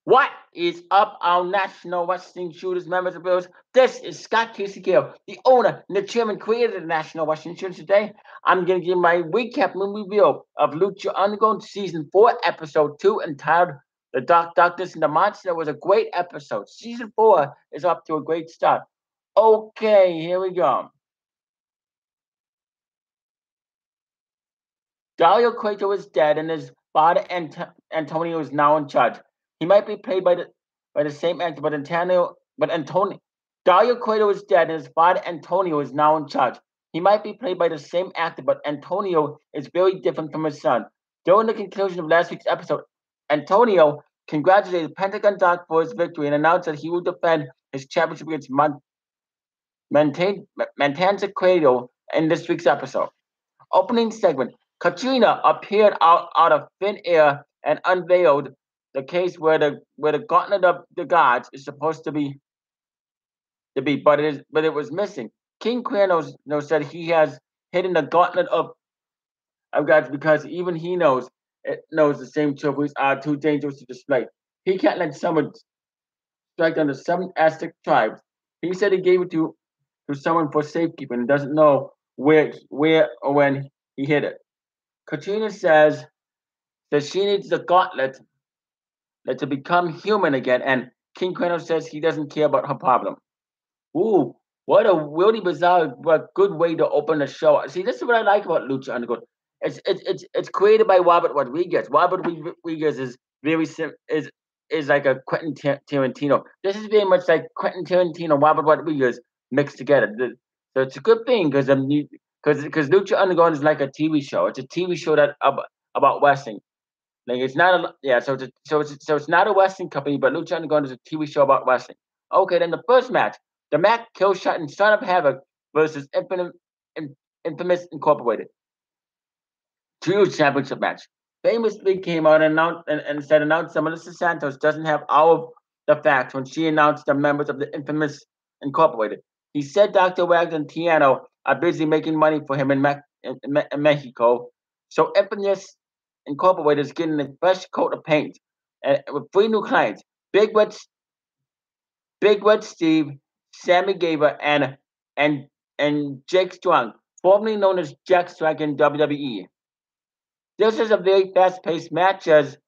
What is up, our national wrestling shooters, members of viewers? This is Scott Casey Gale, the owner and the chairman creator of the National Wrestling Shooters. Today, I'm going to give my recap and review of Lucha Underground Season 4, Episode 2, entitled The Dark Darkness and the Monster. It was a great episode. Season 4 is off to a great start. Okay, here we go. Dario Cueto is dead, and his father Antonio is now in charge. He might be played by the same actor, but Antonio Dario Cueto is dead, and his father Antonio is now in charge. He might be played by the same actor, but Antonio is very different from his son. During the conclusion of last week's episode, Antonio congratulated Pentagon Dark for his victory and announced that he will defend his championship against Mantanza Cueto in this week's episode. Opening segment. Katrina appeared out of thin air and unveiled the case where the gauntlet of the gods is supposed to be, but it was missing. King Kranos said he has hidden the gauntlet of gods because even he knows the same trophies are too dangerous to display. He can't let someone strike on the seven Aztec tribes. He said he gave it to someone for safekeeping and doesn't know where or when he hid it. Katrina says that she needs the gauntlet to become human again, and King Kranos says he doesn't care about her problem. Ooh, what a really bizarre but good way to open the show. See, this is what I like about Lucha Underground. It's created by Robert Rodriguez. Robert Rodriguez is very is like a Quentin Tarantino. This is very much like Quentin Tarantino, Robert Rodriguez mixed together. So it's a good thing because Lucha Underground is like a TV show. It's a TV show that about wrestling. Like it's not a yeah. So it's not a wrestling company, but Lucha Underground is a TV show about wrestling. Okay, then the first match, the Mac Killshot and Son of Havoc versus Infamous Incorporated. Trios Championship match. Famously came out and said announcer Melissa Santos doesn't have all of the facts when she announced the members of the Infamous Incorporated. He said Dr. Wagner and Tiano are busy making money for him in Mexico, so Infamous Incorporated is getting a fresh coat of paint with 3 new clients: Big Red Steve, Sammy Gaver, and Jake Strong, formerly known as Jack Swagger in WWE. This is a very fast-paced match,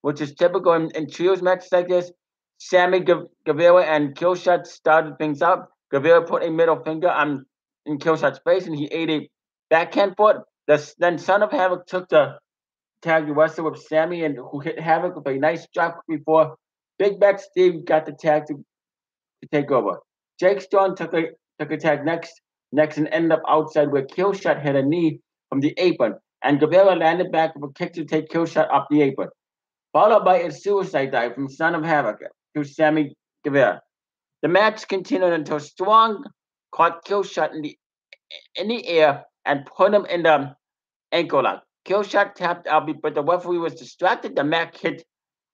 which is typical in trios matches like this. Sammy Guevara and Killshot started things up. Guevara put a middle finger in Killshot's face, and he ate a backhand foot. Then Son of Havoc took the tag wrestle with Sammy, and who hit Havoc with a nice drop before Big Bad Steve got the tag to take over. Jake Strong took a tag next and ended up outside where Killshot hit a knee from the apron, and Guevara landed back with a kick to take Killshot off the apron, followed by a suicide dive from Son of Havoc to Sammy Guevara. The match continued until Strong caught Killshot in the air and put him in the ankle lock. Killshot tapped out, but the referee was distracted. The Mac hit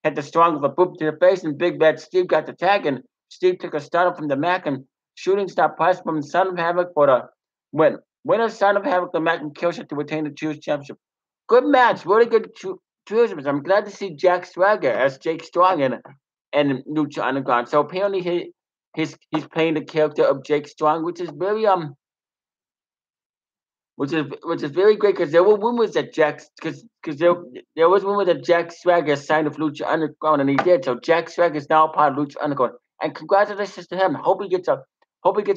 the Strong with a boot to the face, and Big Bad Steve got the tag, and Steve took a stunner from the Mac, and shooting star press from Son of Havoc for the win. Winner Son of Havoc, the Mac, and Killshot to retain the Trios Championship. Good match, really good Trios match. I'm glad to see Jack Swagger as Jake Strong in Lucha Underground. So apparently he's playing the character of Jake Strong, which is very which is very great because there were rumors that there was rumors that Jack Swagger signed with Lucha Underground, and he did. So Jack Swagger is now part of Lucha Underground, and congratulations to him. Hope he gets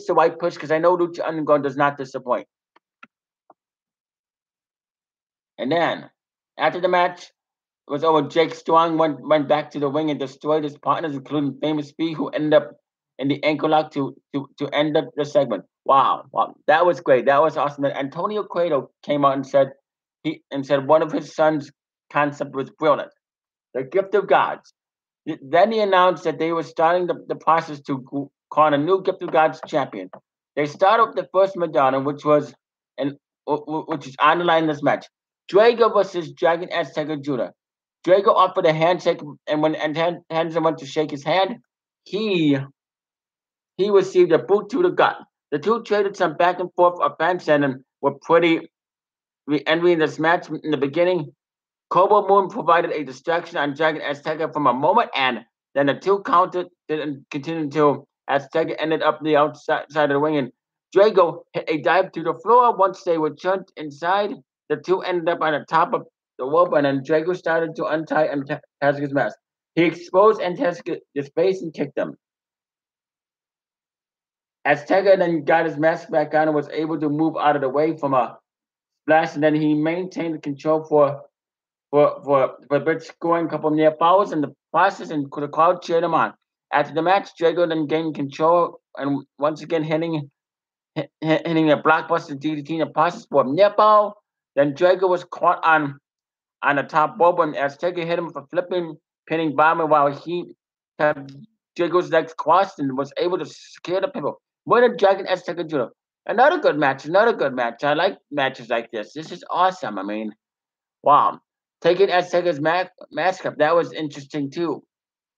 the right push because I know Lucha Underground does not disappoint. And then after the match was over, Jake Strong went back to the ring and destroyed his partners, including Famous B, who ended up in the ankle lock to end up the segment. Wow, that was great. That was awesome. And Antonio Cueto came out and said one of his son's concept was brilliant, the gift of gods. Then he announced that they were starting the process to crown a new gift of gods champion. They started with the first Madonna, which is on the line in this match. Drago versus Dragon Azteca Jr. Drago offered a handshake, and when Henderson went to shake his hand, he received a boot to the gut. The two traded some back and forth offense and were pretty envying this match in the beginning. Cobra Moon provided a distraction on Dragon Azteca from a moment, and Then the two counted, didn't continue until Azteca ended up the outside side of the ring, and Drago hit a dive to the floor. Once they were turned inside, the two ended up on the top of the rope, and then Drago started to untie Antezca's mask. He exposed Antezca's face and kicked him. Azteca then got his mask back on and was able to move out of the way from a splash, and then he maintained control for a bit, scoring a couple of near falls in the process, and the crowd cheered him on. After the match, Drago then gained control and once again hitting a blockbuster DDT in the process for a near fall. Then Drago was caught on the top rope, and Azteca hit him with a flipping pinning bomber while he kept Drago's legs crossed and was able to scare the people. What a Dragon Azteca Jr. Another good match, another good match. I like matches like this. This is awesome. I mean, wow. Taking Azteca's mascot, that was interesting too.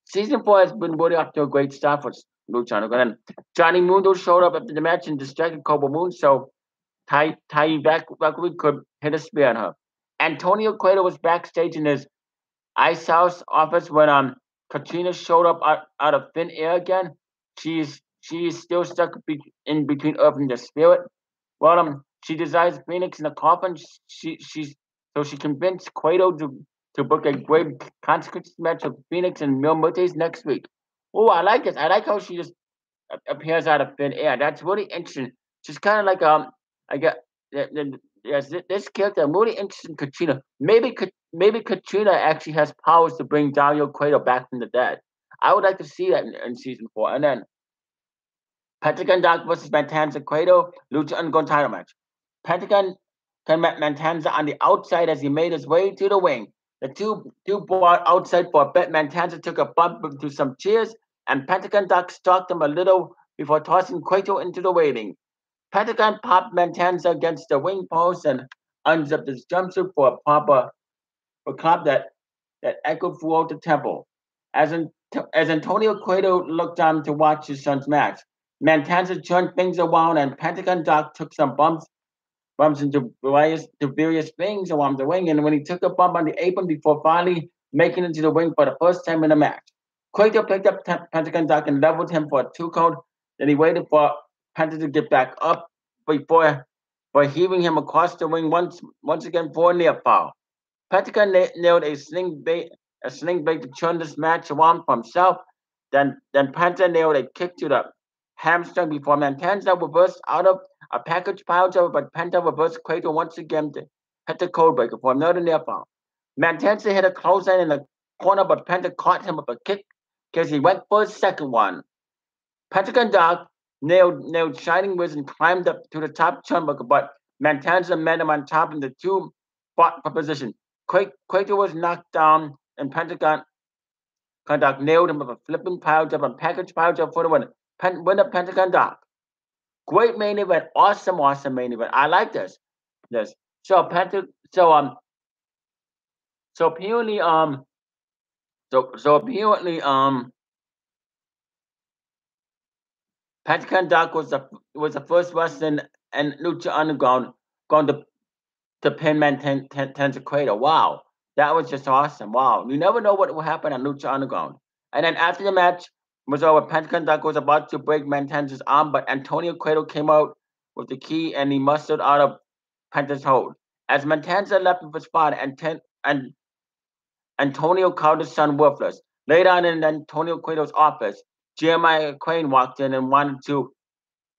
Season 4 has been really off to a great start for Lucha. And then Johnny Mundo showed up after the match and distracted Cobra Moon, so Tai Valkyrie could hit a spear on her. Antonio Cueto was backstage in his Ice House office when Katrina showed up out of thin air again. She's still stuck in between Earth and the Spirit. Well, she desires Phoenix in a coffin. She convinced Cueto to book a great consequences match with Phoenix and Mil Muertes next week. Oh, I like this. I like how she just appears out of thin air. That's really interesting. She's kind of like I get yes, this character. I'm really interested in Katrina. Maybe Katrina actually has powers to bring Dario Cueto back from the dead. I would like to see that in season 4. And then Pentagon Dark versus Matanza Cueto, Lucha Underground title match. Pentagon met Matanza on the outside as he made his way to the wing. The two brought outside for a bit. Matanza took a bump into some chairs, and Pentagon Dark stalked him a little before tossing Cueto into the waiting. Pentagon popped Matanza against the wing post and unzipped his jumpsuit for a proper clap that echoed throughout the temple. As Antonio Cueto looked on to watch his son's match, Matanza turned things around, and Pentagon Doc took some bumps into various things around the ring. And when he took a bump on the apron before finally making it to the ring for the first time in the match, Cueto picked up Pentagon Doc and leveled him for a 2 count. Then he waited for Penta to get back up before heaving him across the ring once again for a near fall. Pentagon nailed a sling bait to turn this match around for himself. Then Penta nailed a kick to the hamstring before Matanza reversed out of a package pile driver, but Penta reversed Cueto once again to hit the codebreaker for another near fall. Matanza hit a clothesline in the corner, but Penta caught him with a kick because he went for his second one. Pentagon Dog nailed Shining Wiz and climbed up to the top turnbuckle, but Matanza met him on top, and the two fought for position. Cueto was knocked down, and Pentagon Dog nailed him with a flipping pile driver and package pile driver for the win. Winner Pentagon Dog. Great main event, awesome main event. I like this. So Penta, so apparently apparently Pentagon Dog was the first wrestler in Lucha Underground going to pin Matanza Cueto. Wow, that was just awesome. Wow, you never know what will happen on Lucha Underground. And then after the match was over, Pentagon Dog was about to break Matanza's arm, but Antonio Cueto came out with the key and he mustered out of Penta's hold. As Matanza left with his spot, and Antonio called his son worthless. Later on in Antonio Cueto's office, Jeremiah Crane walked in and wanted to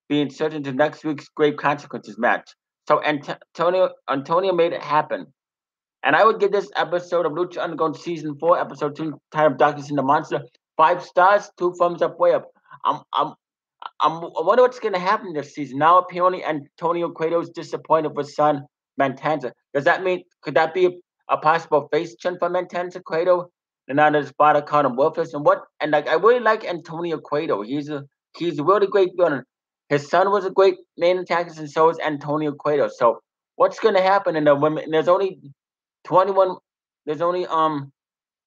be inserted into next week's Grave Consequences match. So Antonio made it happen. And I would give this episode of Lucha Underground Season 4, Episode 2, titled Darkness in the Monster, 5 stars, 2 thumbs up, way up. I wonder what's going to happen this season. Now, apparently, Antonio Cueto is disappointed with son Matanza. Does that mean, could that be a possible face turn for Matanza Cueto? And now his father called him worthless. And like, I really like Antonio Cueto. He's a really great villain. His son was a great main antagonist, and so is Antonio Cueto. So, what's going to happen in the women? There's only 21. There's only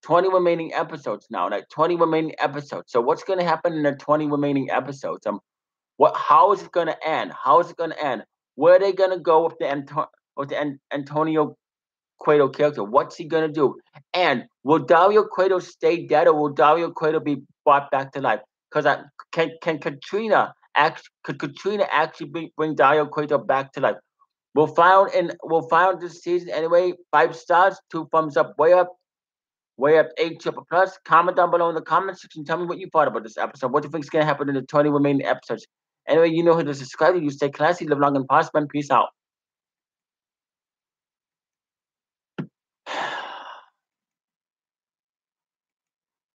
20 remaining episodes now, like 20 remaining episodes. So what's going to happen in the 20 remaining episodes? How is it going to end? How is it going to end? Where are they going to go with the Antonio Cueto character. What's he gonna do? And will Dario Cueto stay dead, or will Dario Cueto be brought back to life? Because can Katrina actually bring Dario Cueto back to life? We'll find this season anyway. 5 stars, 2 thumbs up, way up, 8 triple plus. Comment down below in the comment section. Tell me what you thought about this episode. What do you think is gonna happen in the 20 remaining episodes? Anyway, you know who to subscribe to. You stay classy, live long and prosper, and peace out.